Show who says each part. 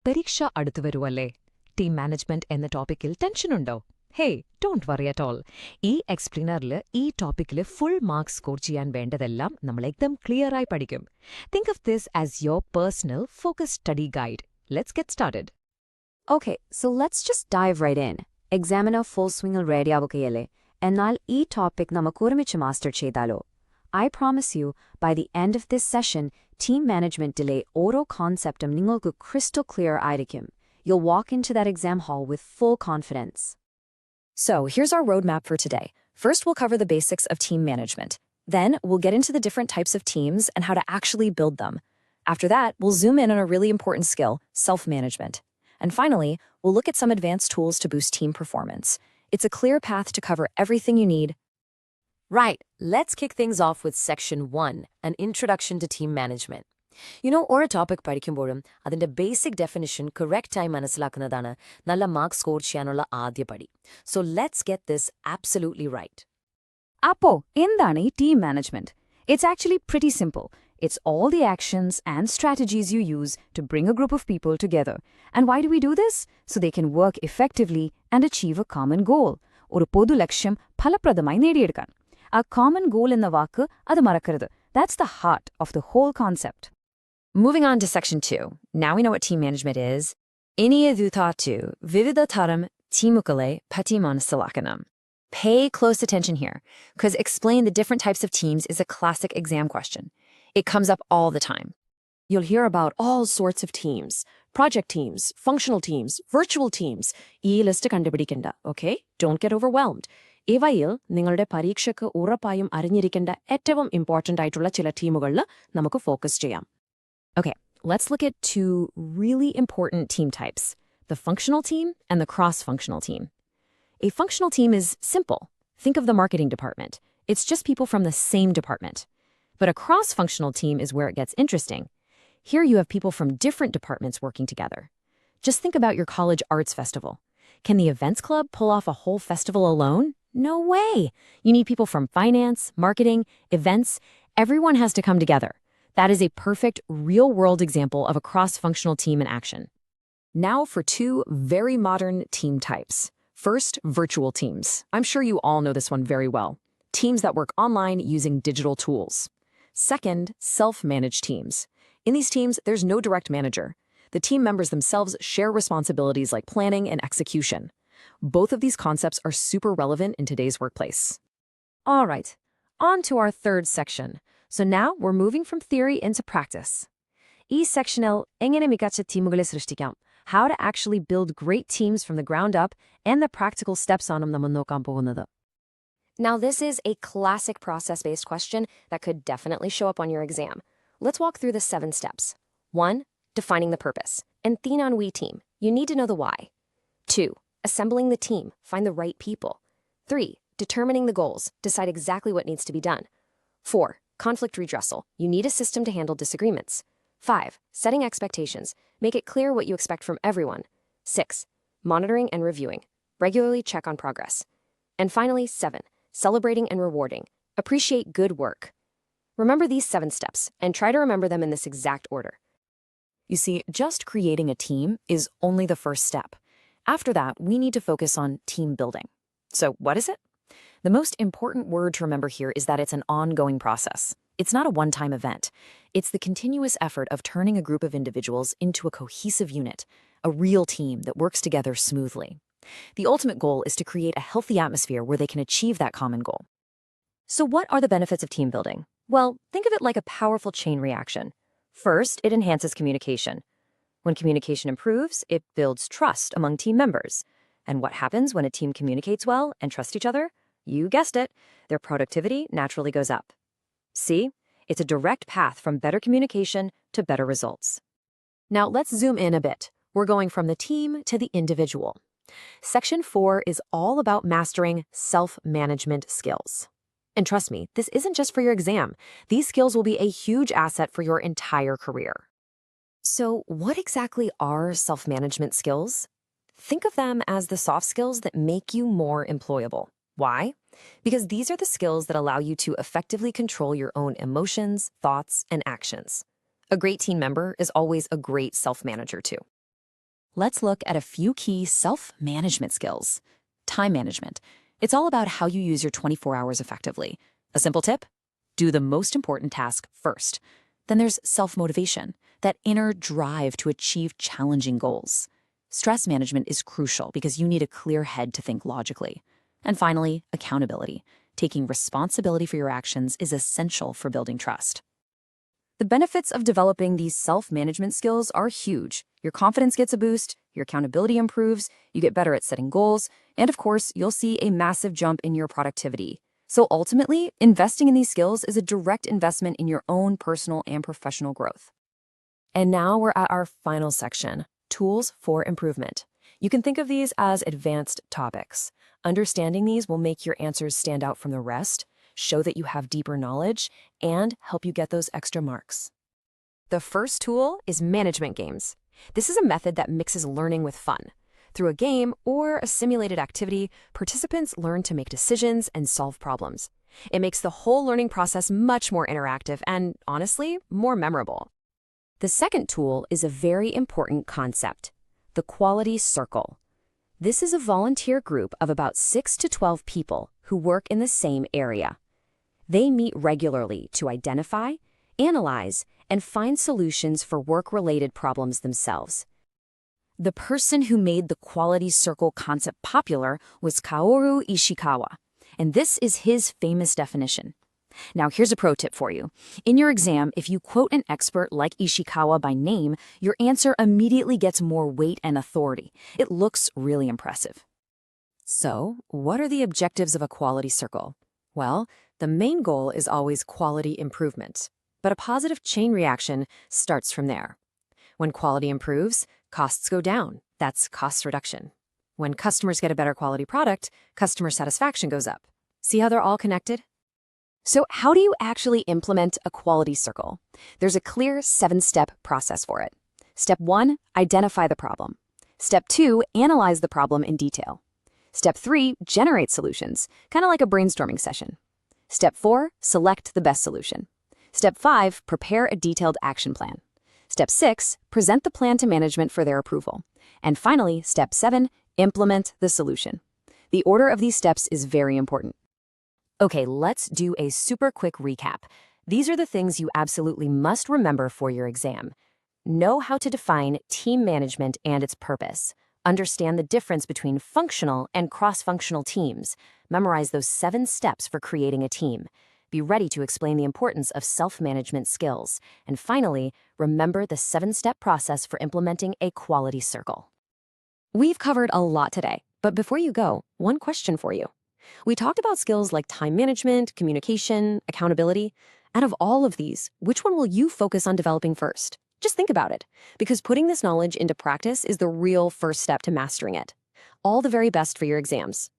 Speaker 1: പരീക്ഷ അടുത്തു വരുവല്ലേ? Team management എന്ന ടോപ്പിക്കിൽ ടെൻഷനുണ്ടോ? Hey, don't worry at all. ഈ എക്സ്പ്ലെയിനറിൽ ഈ ടോപ്പിക്കിൽ ഫുൾ മാർക്സ് സ്കോർ ചെയ്യാൻ വേണ്ടതെല്ലാം നമ്മൾ എക്ദം ക്ലിയറായി പഠിക്കും. Think of this as your personal focus study guide. Let's get started.
Speaker 2: Okay, so let's just dive right in. Examiner full swingal ready ആവുകയല്ലേ? എന്നാൽ ഈ ടോപ്പിക് നമുക്ക് ഒരുമിച്ച് മാസ്റ്റർ ചെയ്താലോ? I promise you, by the end of this session, team managementലെ ഓരോ കോൺസെപ്റ്റും നിങ്ങൾക്ക് crystal clear ആയിരിക്കും. You'll walk into that exam hall with full confidence.
Speaker 3: So, here's our roadmap for today. First, we'll cover the basics of team management. Then, we'll get into the different types of teams and how to actually build them. After that, we'll zoom in on a really important skill, self-management. And finally, we'll look at some advanced tools to boost team performance. It's a clear path to cover everything you need.
Speaker 4: Right, let's kick things off with Section 1, an introduction to team management. ഒരു topic പഠിക്കുമ്പോഴും അതിന്റെ basic definition കറക്റ്റായി മനസ്സിലാക്കുന്നതാണ് നല്ല mark score ചെയ്യാനുള്ള ആദ്യ പടി. So let's get this absolutely right.
Speaker 2: അപ്പോ എന്താണ് ഈ team management? It's actually pretty simple. It's all the actions and strategies you use to bring a group of people together. And why do we do this? So they can work effectively and achieve a common goal. ഒരു പൊതു ലക്ഷ്യം ഫലപ്രദമായി നേടിയെടുക്കാൻ. A common goal എന്ന വാക്ക് അത് മറക്കരുത്. That's the heart of the whole concept.
Speaker 3: Moving on to Section 2. Now we know what team management is. Iniyadutatu vividataram timukale patimanasalakanam. Pay close attention here, because explain the different types of teams is a classic exam question. It comes up all the time.
Speaker 5: You'll hear about all sorts of teams. Project teams, functional teams, virtual teams. ഈ list കണ്ടുപിടിക്കണ്ട, okay? Don't get overwhelmed. ഇവയിൽ നിങ്ങളുടെ പരീക്ഷയ്ക്ക് ഉറപ്പായും അറിഞ്ഞിരിക്കേണ്ട ഏറ്റവും important ആയിട്ടുള്ള ചില ടീമുകളിൽ നമുക്ക് ഫോക്കസ് ചെയ്യാം.
Speaker 3: Okay, let's look at two really important team types, the functional team and the cross-functional team. A functional team is simple. Think of the marketing department. It's just people from the same department. But a cross-functional team is where it gets interesting. Here you have people from different departments working together. Just think about your college arts festival. Can the events club pull off a whole festival alone? No way! You need people from finance, marketing, events. Everyone has to come together. That is a perfect, real-world example of a cross-functional team in action. Now for two very modern team types. First, virtual teams. I'm sure you all know this one very well. Teams that work online using digital tools. Second, self-managed teams. In these teams, there's no direct manager. The team members themselves share responsibilities like planning and execution. Both of these concepts are super relevant in today's workplace. All right, on to our third section. So now we're moving from theory into practice. ഈ സെക്ഷനിൽ എങ്ങനെ മികച്ച ടീമുകളെ സൃഷ്ടിക്കാം, how to actually build great teams from the ground up, and the practical steps ആണ് നമ്മൾ നോക്കാൻ പോകുന്നത്.
Speaker 4: Now this is a classic process-based question that could definitely show up on your exam. Let's walk through the 7 steps. 1. Defining the purpose. And Thinan We team. You need to know the why. 2. Assembling the team. Find the right people. 3. Determining the goals. Decide exactly what needs to be done. 4. Conflict redressal. You need a system to handle disagreements. 5. Setting expectations. Make it clear what you expect from everyone. 6. Monitoring and reviewing. Regularly check on progress. And finally, 7. Celebrating and rewarding. Appreciate good work. Remember these 7 steps, and try to remember them in this exact order.
Speaker 3: You see, just creating a team is only the first step. After that, we need to focus on team building. So what is it? The most important word to remember here is that it's an ongoing process. It's not a one-time event. It's the continuous effort of turning a group of individuals into a cohesive unit, a real team that works together smoothly. The ultimate goal is to create a healthy atmosphere where they can achieve that common goal. So what are the benefits of team building? Well, think of it like a powerful chain reaction. First, it enhances communication. When communication improves, it builds trust among team members. And what happens when a team communicates well and trusts each other? You guessed it, their productivity naturally goes up. See? It's a direct path from better communication to better results. Now let's zoom in a bit. We're going from the team to the individual. Section 4 is all about mastering self-management skills. And trust me, this isn't just for your exam. These skills will be a huge asset for your entire career. So what exactly are self-management skills? Think of them as the soft skills that make you more employable. Why? Because these are the skills that allow you to effectively control your own emotions, thoughts, and actions. A great team member is always a great self-manager too. let's look at a few key self-management skills. Time management. It's all about how you use your 24 hours effectively. A simple tip? Do the most important task first. Then there's self-motivation, that inner drive to achieve challenging goals. Stress management is crucial because you need a clear head to think logically. And finally, accountability. Taking responsibility for your actions is essential for building trust.
Speaker 2: The benefits of developing these self-management skills are huge. Your confidence gets a boost, your accountability improves, you get better at setting goals, and of course, you'll see a massive jump in your productivity. So ultimately, investing in these skills is a direct investment in your own personal and professional growth.
Speaker 4: And now we're at our final section, tools for improvement. You can think of these as advanced topics. Understanding these will make your answers stand out from the rest, show that you have deeper knowledge, and help you get those extra marks. The first tool is management games. This is a method that mixes learning with fun. Through a game or a simulated activity, participants learn to make decisions and solve problems. It makes the whole learning process much more interactive and, honestly, more memorable. The second tool is a very important concept, the quality circle. This is a volunteer group of about 6 to 12 people who work in the same area. They meet regularly to identify, analyze, and find solutions for work-related problems themselves.
Speaker 2: The person who made the quality circle concept popular was Kaoru Ishikawa, and this is his famous definition. Now, here's a pro tip for you. In your exam, if you quote an expert like Ishikawa by name, your answer immediately gets more weight and authority. It looks really impressive.
Speaker 3: So, what are the objectives of a quality circle? Well, the main goal is always quality improvement, but a positive chain reaction starts from there. When quality improves, costs go down. That's cost reduction. When customers get a better quality product, customer satisfaction goes up. See how they're all connected?
Speaker 4: So how do you actually implement a quality circle? There's a clear 7-step process for it. Step 1, identify the problem. Step 2, analyze the problem in detail. Step 3, generate solutions, kind of like a brainstorming session. Step 4, select the best solution. Step 5, prepare a detailed action plan. Step 6, present the plan to management for their approval. And finally, Step 7, implement the solution. The order of these steps is very important. Okay, let's do a super quick recap. These are the things you absolutely must remember for your exam. Know how to define team management and its purpose. Understand the difference between functional and cross-functional teams. Memorize those 7 steps for creating a team. Be ready to explain the importance of self-management skills. And finally, remember the 7-step process for implementing a quality circle. We've covered a lot today, but before you go, one question for you. We talked about skills like time management, communication, accountability. Out of all of these, which one will you focus on developing first? Just think about it, because putting this knowledge into practice is the real first step to mastering it. All the very best for your exams.